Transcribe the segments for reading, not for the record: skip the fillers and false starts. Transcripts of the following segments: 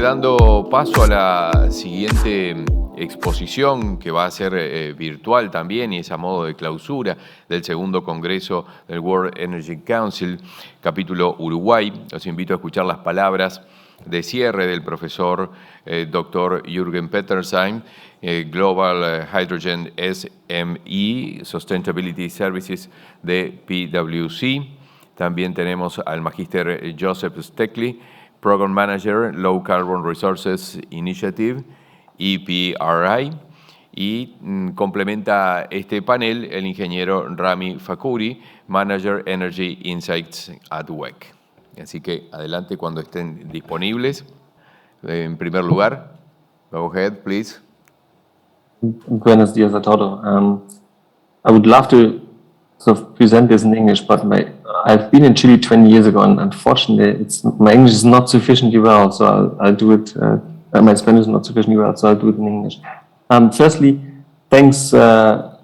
dando paso a la siguiente exposición, que va a ser virtual también y es a modo de clausura del segundo Congreso del World Energy Council, capítulo Uruguay. Los invito a escuchar las palabras de cierre del profesor Dr. Juergen Peterseim, Global Hydrogen SME, Sustainability Services de PwC. También tenemos al magíster Joseph Stekli, Program Manager, Low Carbon Resources Initiative, EPRI, y complementa este panel el ingeniero Rami Fakhoury, Manager Energy Insights at WEC. Así que adelante cuando estén disponibles. En primer lugar, go ahead, please. Buenos días a todos. I would love to sort of present this in English, but I've been in Chile 20 years ago, and unfortunately, my English is not sufficiently well, so I'll do it. My Spanish is not sufficiently well, so I'll do it in English. Firstly, thanks for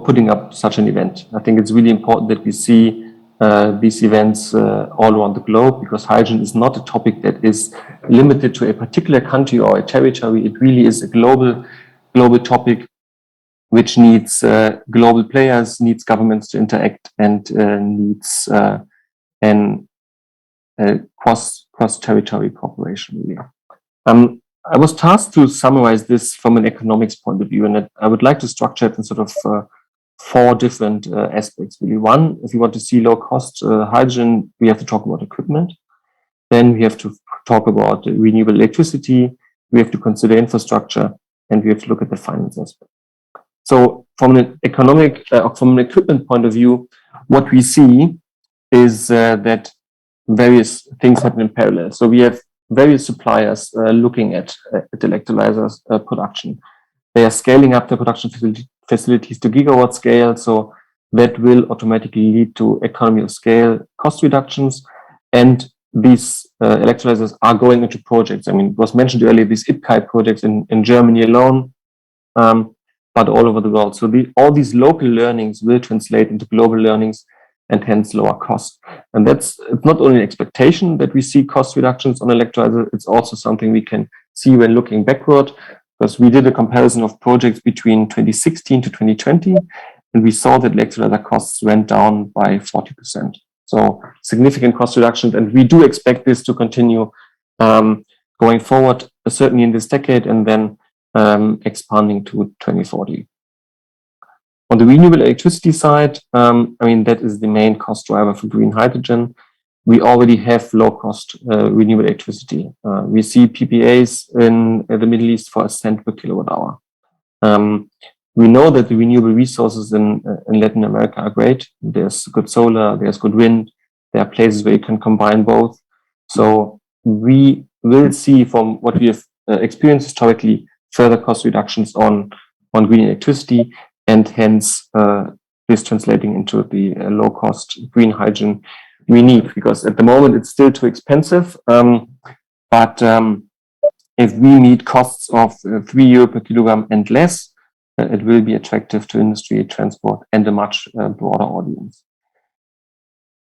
putting up such an event. I think it's really important that we see these events all around the globe, because hydrogen is not a topic that is limited to a particular country or a territory. It really is a global topic, which needs global players, needs governments to interact, and needs cross-territory cooperation, really. I was tasked to summarize this from an economics point of view, and I would like to structure it in sort of four different aspects, really. One, if you want to see low-cost hydrogen, we have to talk about equipment. Then we have to talk about renewable electricity. We have to consider infrastructure, and we have to look at the finance aspect. So from an equipment point of view, what we see is that various things happen in parallel. So we have various suppliers looking at electrolyzers production. They are scaling up their production facilities to gigawatt scale, so that will automatically lead to economy of scale cost reductions. And these electrolyzers are going into projects. I mean, it was mentioned earlier, these EPRI projects in Germany alone, but all over the world. So all these local learnings will translate into global learnings and hence lower costs. And it's not only an expectation that we see cost reductions on electrolyzer, it's also something we can see when looking backward, because we did a comparison of projects between 2016 to 2020, and we saw that electrolyzer costs went down by 40%. So significant cost reductions, and we do expect this to continue going forward, certainly in this decade, and then expanding to 2040. On the renewable electricity side, I mean, that is the main cost driver for green hydrogen. We already have low-cost renewable electricity. We see PPAs in the Middle East for $0.01 per kilowatt hour. We know that the renewable resources in Latin America are great. There's good solar, there's good wind. There are places where you can combine both. So we will see, from what we have experienced historically, further cost reductions on green electricity, and hence this translating into the low-cost green hydrogen we need, because at the moment it's still too expensive. But if we meet costs of €3 per kilogram and less, it will be attractive to industry, transport, and a much broader audience.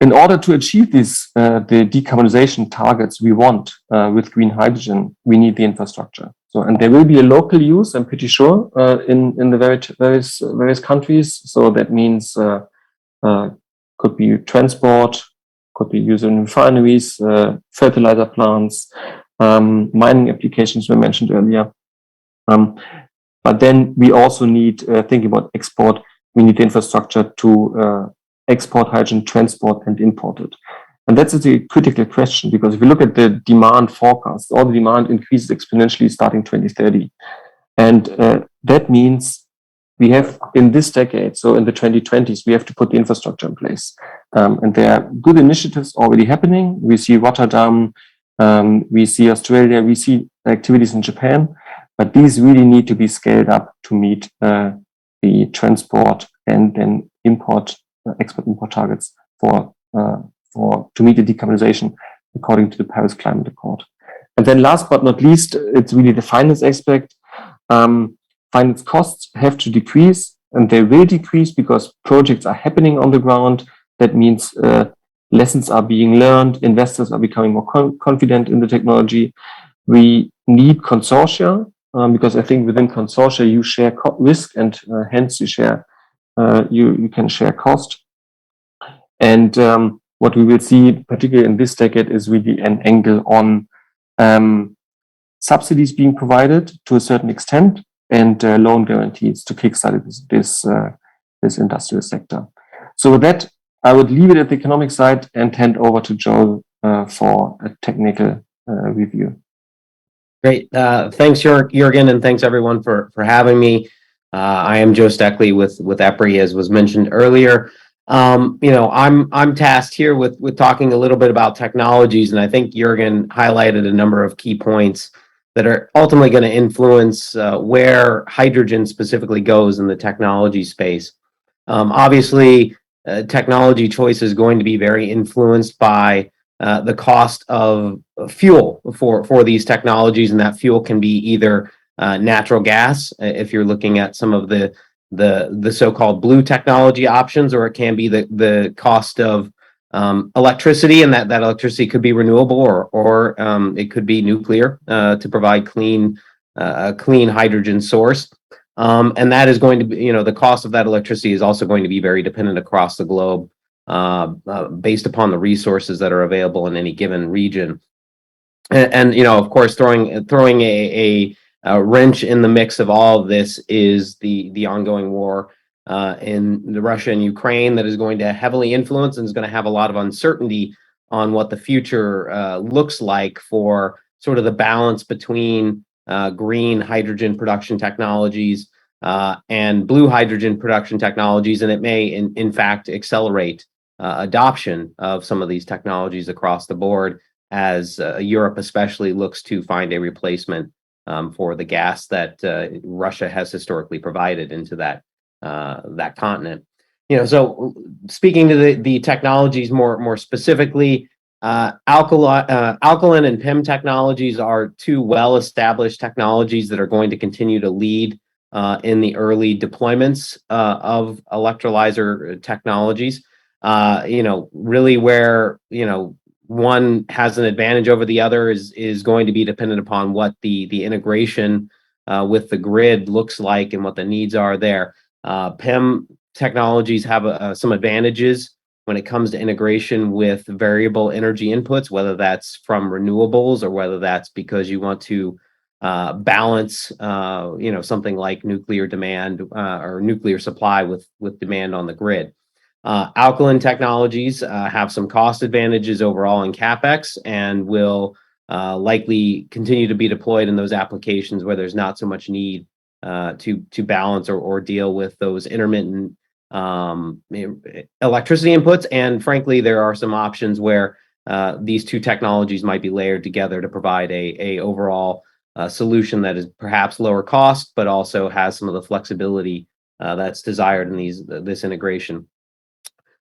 In order to achieve these the decarbonization targets we want with green hydrogen, we need the infrastructure. So, and there will be a local use, I'm pretty sure, in the various countries. So that means could be transport, could be used in refineries, fertilizer plants, mining applications were mentioned earlier. But then we also need, thinking about export, we need the infrastructure to export hydrogen, transport, and import it. And that's a critical question, because if you look at the demand forecast, all the demand increases exponentially starting 2030. And that means we have, in this decade, so in the 2020s, we have to put the infrastructure in place. And there are good initiatives already happening. We see Rotterdam, we see Australia, we see activities in Japan, but these really need to be scaled up to meet the transport and then export-import targets to meet the decarbonization according to the Paris Climate Accord. And then last but not least, it's really the finance aspect. Finance costs have to decrease, and they will decrease because projects are happening on the ground. That means lessons are being learned, investors are becoming more confident in the technology. We need consortia because I think within consortia you share risk and hence you share you can share cost. And what we will see, particularly in this decade, is really an angle on subsidies being provided to a certain extent and loan guarantees to kickstart this industrial sector. So with that, I would leave it at the economic side and hand over to Joel for a technical review. Great. Thanks, Juergen, and thanks everyone for having me. I am Joe Stekli with EPRI, as was mentioned earlier. I'm tasked here with talking a little bit about technologies, and I think Juergen highlighted a number of key points that are ultimately going to influence where hydrogen specifically goes in the technology space. Obviously, technology choice is going to be very influenced by the cost of fuel for these technologies, and that fuel can be either natural gas, if you're looking at some of the so-called blue technology options, or it can be the cost of electricity, and that electricity could be renewable or it could be nuclear to provide a clean hydrogen source. And that is going to be, the cost of that electricity is also going to be very dependent across the globe based upon the resources that are available in any given region. And of course, throwing a wrench in the mix of all of this is the ongoing war in Russia and Ukraine that is going to heavily influence and is going to have a lot of uncertainty on what the future looks like for sort of the balance between green hydrogen production technologies and blue hydrogen production technologies, and it may in fact accelerate adoption of some of these technologies across the board as Europe especially looks to find a replacement for the gas that Russia has historically provided into that continent. So speaking to the technologies more specifically, alkaline and PEM technologies are two well-established technologies that are going to continue to lead in the early deployments of electrolyzer technologies. Really where one has an advantage over the other is going to be dependent upon what the integration with the grid looks like and what the needs are there. PEM technologies have some advantages when it comes to integration with variable energy inputs, whether that's from renewables or whether that's because you want to balance, something like nuclear demand or nuclear supply with demand on the grid. Alkaline technologies have some cost advantages overall in CapEx and will likely continue to be deployed in those applications where there's not so much need to balance or deal with those intermittent electricity inputs. And frankly, there are some options where these two technologies might be layered together to provide a overall solution that is perhaps lower cost, but also has some of the flexibility that's desired in this integration.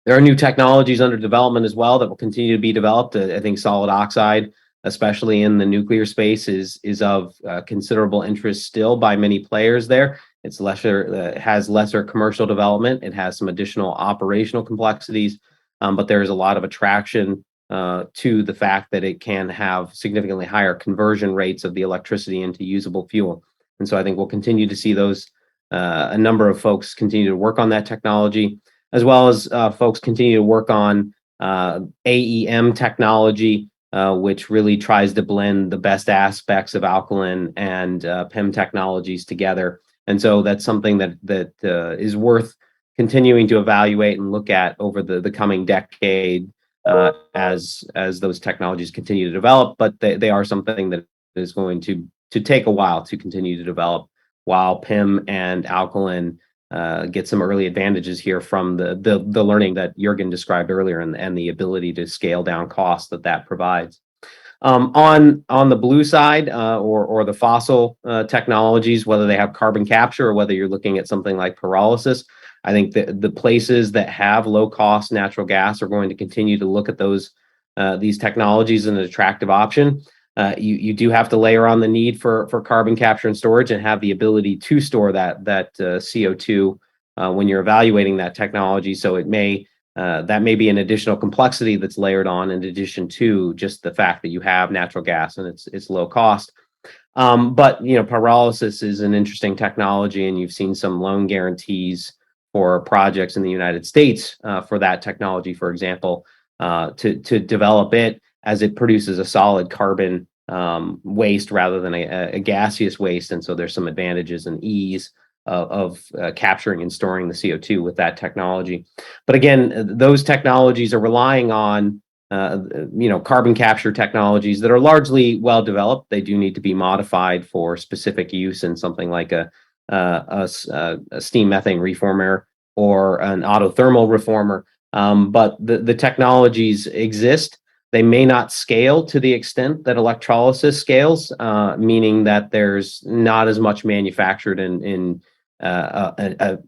There are new technologies under development as well that will continue to be developed. I think solid oxide, especially in the nuclear space, is of considerable interest still by many players there. It's has lesser commercial development. It has some additional operational complexities, but there is a lot of attraction to the fact that it can have significantly higher conversion rates of the electricity into usable fuel. And so I think we'll continue to see a number of folks continue to work on that technology, as well as folks continue to work on AEM technology, which really tries to blend the best aspects of alkaline and PEM technologies together. And so that's something that is worth continuing to evaluate and look at over the coming decade as those technologies continue to develop. But they are something that is going to take a while to continue to develop, while PEM and alkaline get some early advantages here from the learning that Juergen described earlier and the ability to scale down costs that provides. On the blue side or the fossil technologies, whether they have carbon capture or whether you're looking at something like pyrolysis, I think the places that have low cost natural gas are going to continue to look at these technologies as an attractive option. You do have to layer on the need for carbon capture and storage and have the ability to store that CO2 when you're evaluating that technology. So it may that may be an additional complexity that's layered on in addition to just the fact that you have natural gas and it's low cost. But pyrolysis is an interesting technology, and you've seen some loan guarantees for projects in the United States for that technology, for example, to develop it as it produces a solid carbon waste rather than a gaseous waste. And so there's some advantages and ease of capturing and storing the CO2 with that technology. But again, those technologies are relying on carbon capture technologies that are largely well developed. They do need to be modified for specific use in something like a steam methane reformer or an autothermal reformer. But the technologies exist. They may not scale to the extent that electrolysis scales, meaning that there's not as much manufactured in a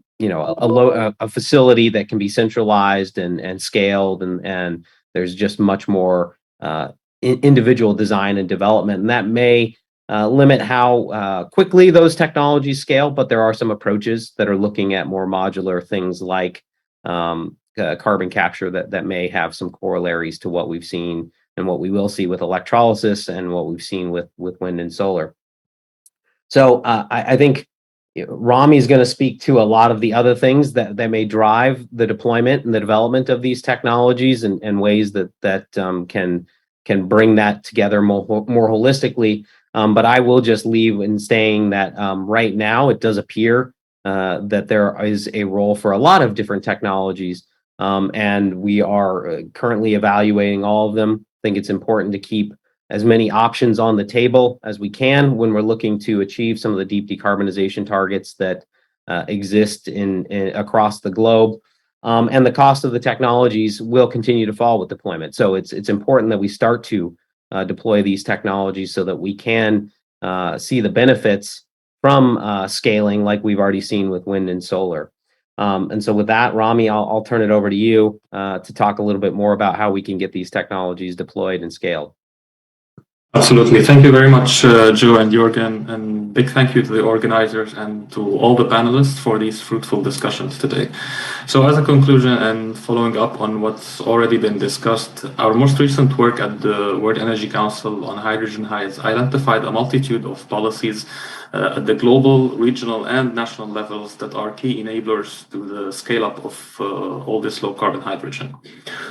facility that can be centralized and scaled, and there's just much more individual design and development, and that may limit how quickly those technologies scale. But there are some approaches that are looking at more modular things like carbon capture that may have some corollaries to what we've seen and what we will see with electrolysis and what we've seen with wind and solar. So I think Rami is going to speak to a lot of the other things that may drive the deployment and the development of these technologies and ways that can bring that together more holistically. But I will just leave in saying that right now it does appear that there is a role for a lot of different technologies, and we are currently evaluating all of them. I think it's important to keep as many options on the table as we can when we're looking to achieve some of the deep decarbonization targets that exist in across the globe. And the cost of the technologies will continue to fall with deployment. So it's important that we start to deploy these technologies so that we can see the benefits from scaling, like we've already seen with wind and solar. And so with that, Rami, I'll turn it over to you to talk a little bit more about how we can get these technologies deployed and scaled. Absolutely. Thank you very much, Joe and Juergen, and big thank you to the organizers and to all the panelists for these fruitful discussions today. So as a conclusion and following up on what's already been discussed, our most recent work at the World Energy Council on hydrogen has identified a multitude of policies at the global, regional, and national levels that are key enablers to the scale-up of all this low-carbon hydrogen.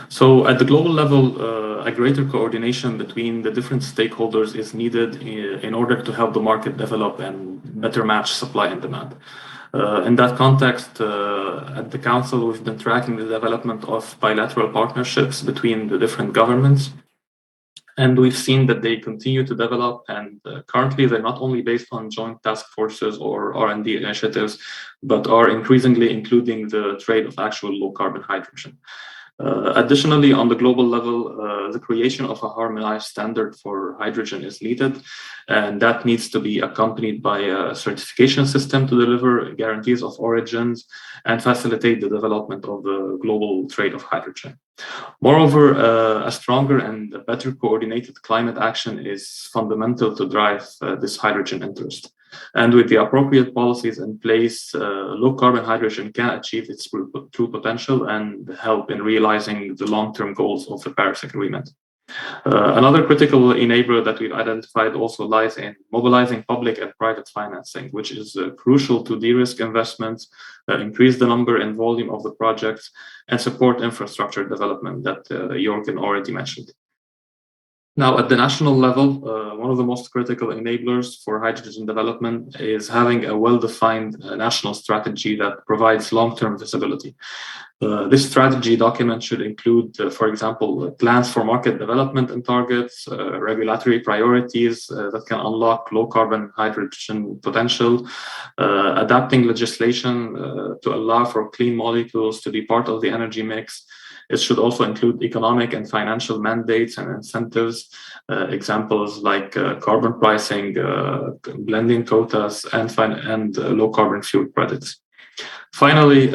So at the global level, a greater coordination between the different stakeholders is needed in order to help the market develop and better match supply and demand. In that context, at the Council, we've been tracking the development of bilateral partnerships between the different governments. And we've seen that they continue to develop, and currently they're not only based on joint task forces or R&D initiatives, but are increasingly including the trade of actual low-carbon hydrogen. Additionally, on the global level, the creation of a harmonized standard for hydrogen is needed, and that needs to be accompanied by a certification system to deliver guarantees of origins and facilitate the development of the global trade of hydrogen. Moreover, a stronger and better coordinated climate action is fundamental to drive this hydrogen interest. And with the appropriate policies in place, low-carbon hydrogen can achieve its true potential and help in realizing the long-term goals of the Paris Agreement. Another critical enabler that we've identified also lies in mobilizing public and private financing, which is crucial to de-risk investments, increase the number and volume of the projects, and support infrastructure development that Juergen already mentioned. Now, at the national level, one of the most critical enablers for hydrogen development is having a well-defined national strategy that provides long-term visibility. This strategy document should include, for example, plans for market development and targets, regulatory priorities that can unlock low-carbon hydrogen potential, adapting legislation to allow for clean molecules to be part of the energy mix. It should also include economic and financial mandates and incentives, examples like carbon pricing, blending quotas, and low-carbon fuel credits. Finally,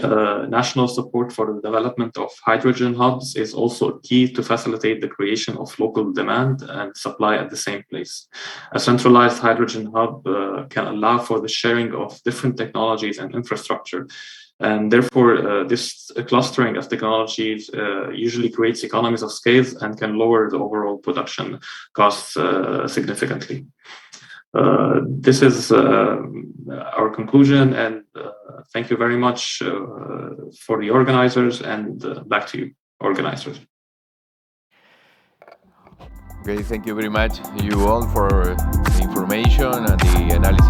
national support for the development of hydrogen hubs is also key to facilitate the creation of local demand and supply at the same place. A centralized hydrogen hub can allow for the sharing of different technologies and infrastructure, And therefore, this clustering of technologies usually creates economies of scale and can lower the overall production costs significantly. This is our conclusion, and thank you very much for the organizers, and back to you, organizers. Okay, thank you very much, you all, for the information and the analysis.